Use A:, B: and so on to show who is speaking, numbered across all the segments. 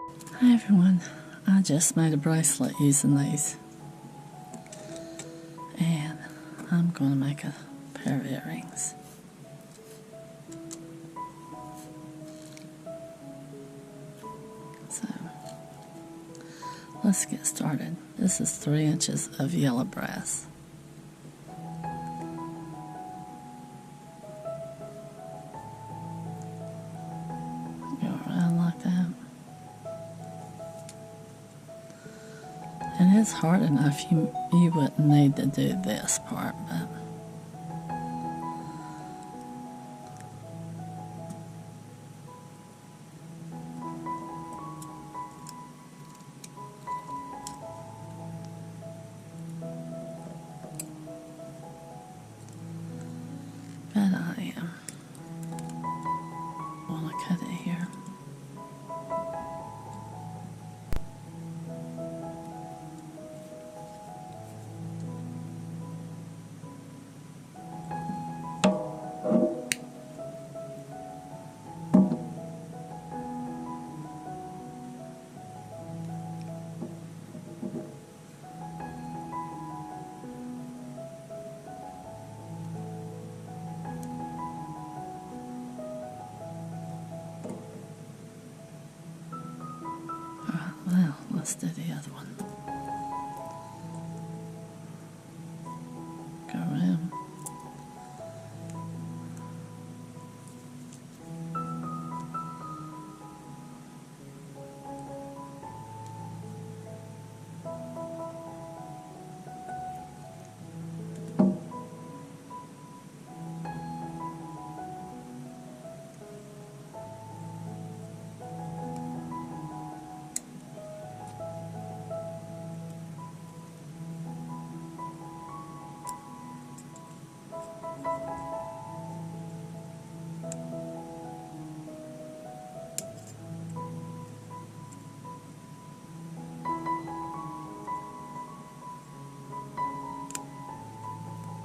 A: Hi everyone, I just made a bracelet using these, and I'm going to make a pair of earrings. So let's get started. This is 3 inches of yellow brass. Go around like that. And it's hard enough, you wouldn't need to do this part, but I am. I want to cut it here. Well, let's do the other one. Go around.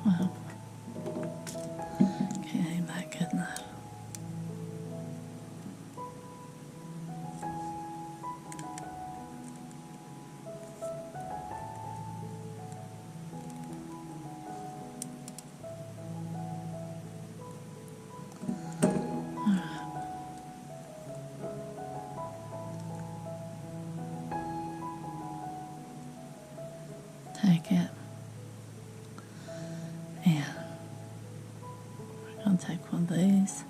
A: Well, can't aim that good enough. Take it, and we're going to take one of these,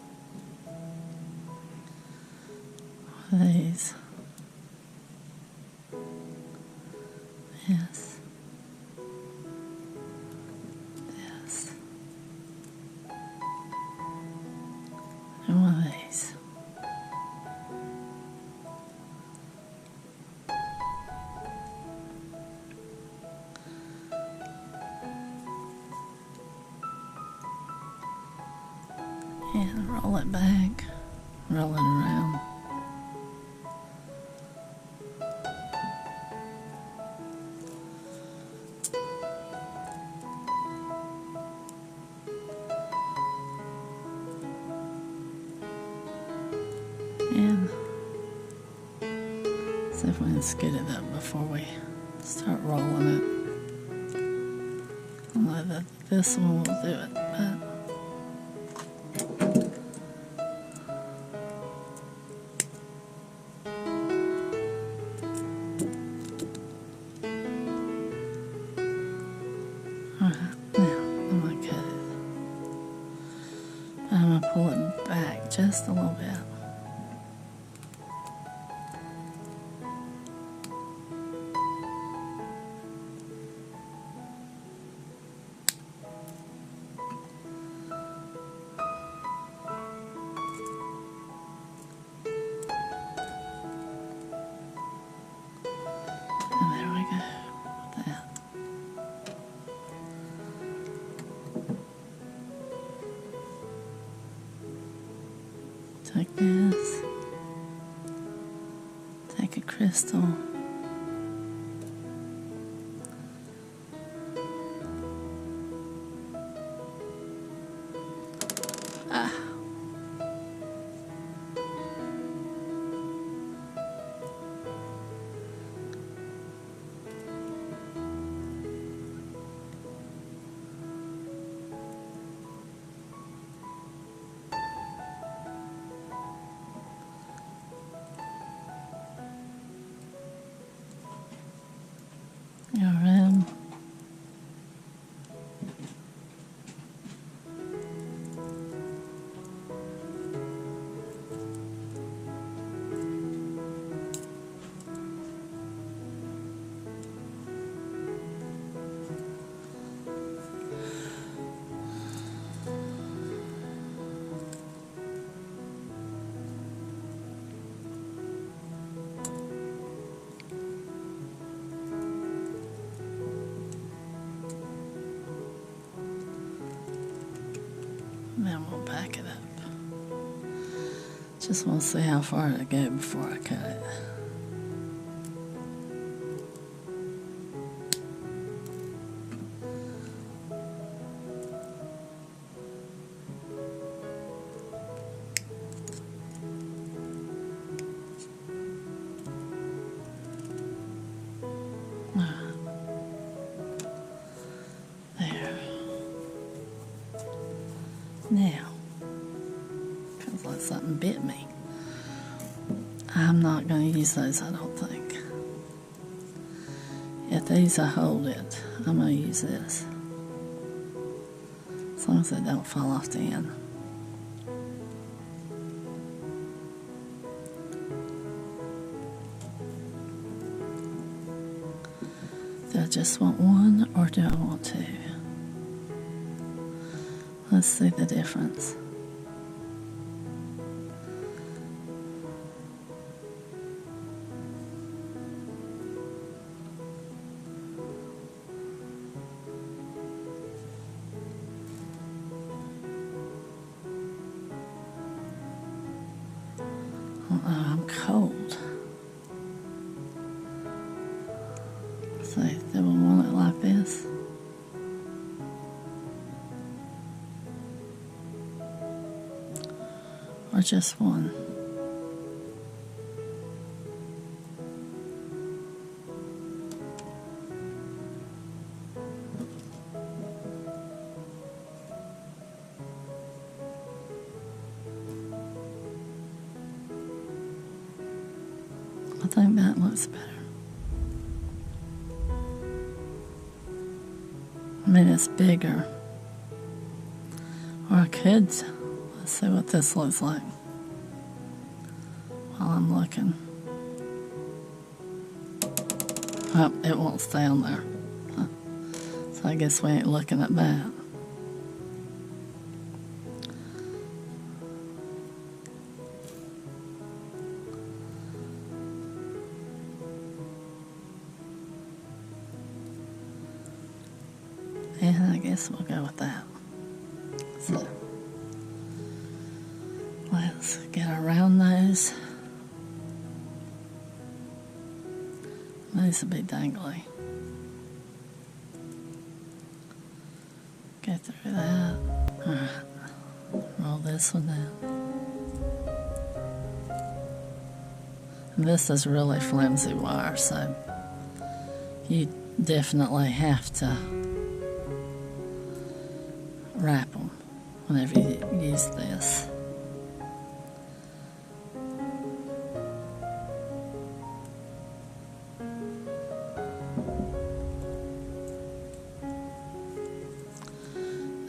A: this, this, and one of these. And roll it back, roll it around. And see if we can scoot it up before we start rolling it. I know that this one will do it, but alright, now I'm going to cut it. I'm going to pull it back just a little bit. And there we go with that. Take this, take a crystal, And then we'll back it up. Just want to see how far it'll go before I cut it. There. Now, feels like something bit me. I'm not going to use those, I don't think. If these will hold it, I'm going to use this. As long as they don't fall off the end. Do I just want one or do I want two? Let's see the difference. I'm cold. So, do we want it like this? Or just one? I think that looks better. I mean, it's bigger. Or I could. Let's see what this looks like while I'm looking. Oh, it won't stay on there. Huh. So I guess we ain't looking at that. And I guess we'll go with that. So, let's get around those. These will be dangly. Go through that. Alright. Roll this one down. And this is really flimsy wire, so you definitely have to wrap them whenever you use this.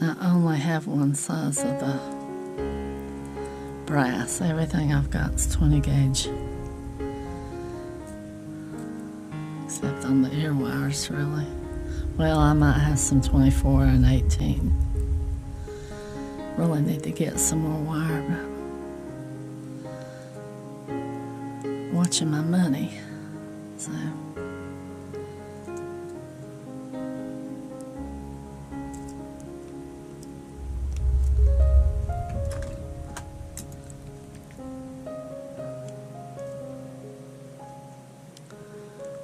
A: I only have one size of the brass. Everything I've got is 20 gauge. Except on the ear wires, really. Well, I might have some 24 and 18. Really need to get some more wire, but watching my money, so.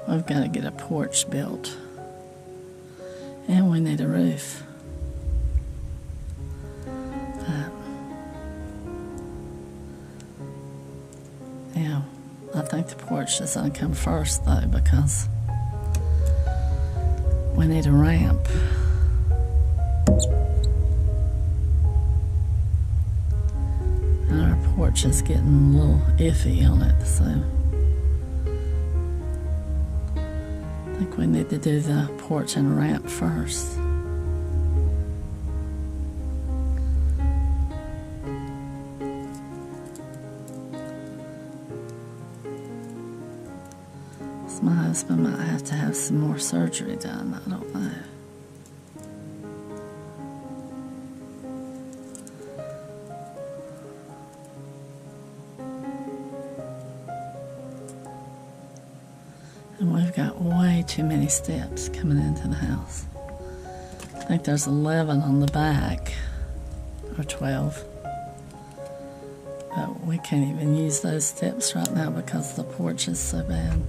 A: We've got to get a porch built, and we need a roof. Yeah, I think the porch is going to come first, though, because we need a ramp. And our porch is getting a little iffy on it, so I think we need to do the porch and ramp first. So my husband might have to have some more surgery done, I don't know. And we've got way too many steps coming into the house. I think there's 11 on the back. or 12. But we can't even use those steps right now because the porch is so bad.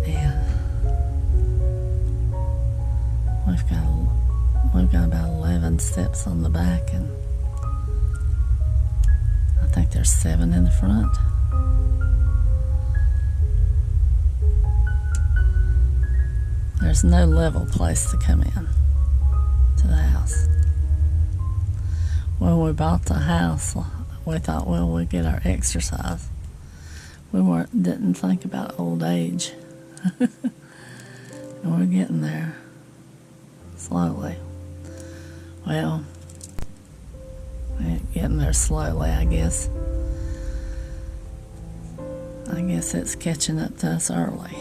A: And we've got about 11 steps on the back, and I think there's 7 in the front. There's no level place to come in to the house. When we bought the house, we thought, well, we'll get our exercise. We didn't think about old age. And we're getting there slowly. Well, we're getting there slowly, I guess. I guess it's catching up to us early.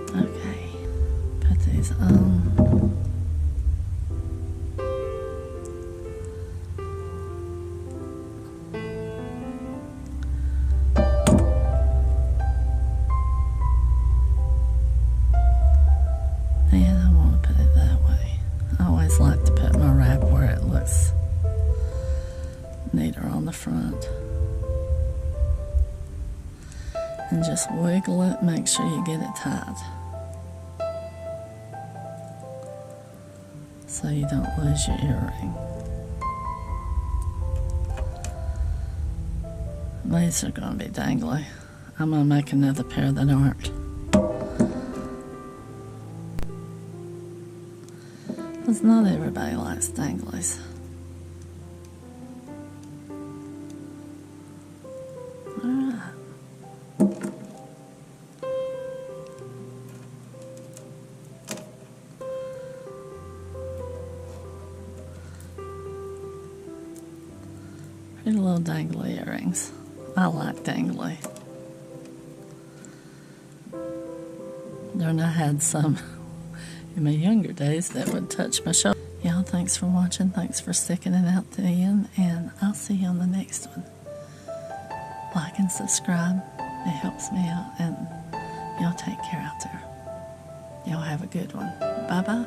A: Okay, put these on. And I want to put it that way. I always like to put my wrap where it looks neater on the front. And just wiggle it, make sure you get it tight, so you don't lose your earring. These are going to be dangly. I'm going to make another pair that aren't. Because not everybody likes danglies. Alright. Pretty little dangly earrings. I like dangly. Then I had some in my younger days that would touch my shoulder. Y'all, thanks for watching. Thanks for sticking it out to the end. And I'll see you on the next one. Like and subscribe. It helps me out. And y'all take care out there. Y'all have a good one. Bye-bye.